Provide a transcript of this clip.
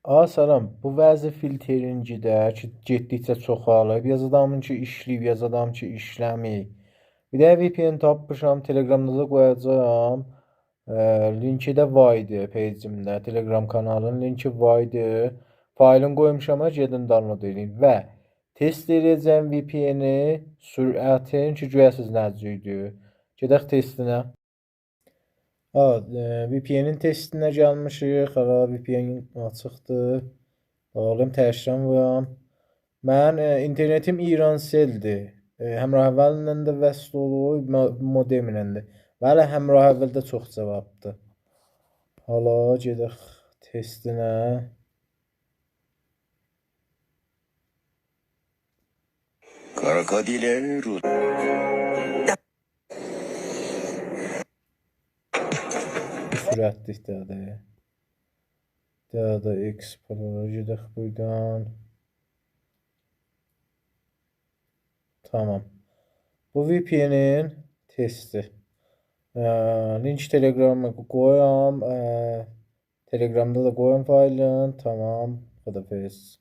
Salam, bu vəzi filtringidə ki, getdikcə çoxalıb, yazıdamın ki, işləyib, yazıdam ki, işləmir. Bir də VPN tapmışam, Telegramda da qoyacağam. Linki də var idi pejimdə, Telegram kanalın linki var idi. Faylını qoymuşam, gedin download edin və test edəcəm VPN-i, sürətin ki, görəsiz necədir. Gedək testinə. VPN-in testinə gəlmişik. VPN açıqdır. Bağlayım, təşkilatım. Mən internetim İranseldir. Həmrah əvvəlinlə də vəsl olub, modemlə də. Bəli, həmrah əvvəldə çox cavabdır. Hala gedək testinə. Крокодилеру. Sürətlikdədir. Daha Explore gedək buradan. Tamam. Bu VPN-in testi. Link Telegram'a qoyam. Telegramda da qoyam faylını. Tamam. Xudafez.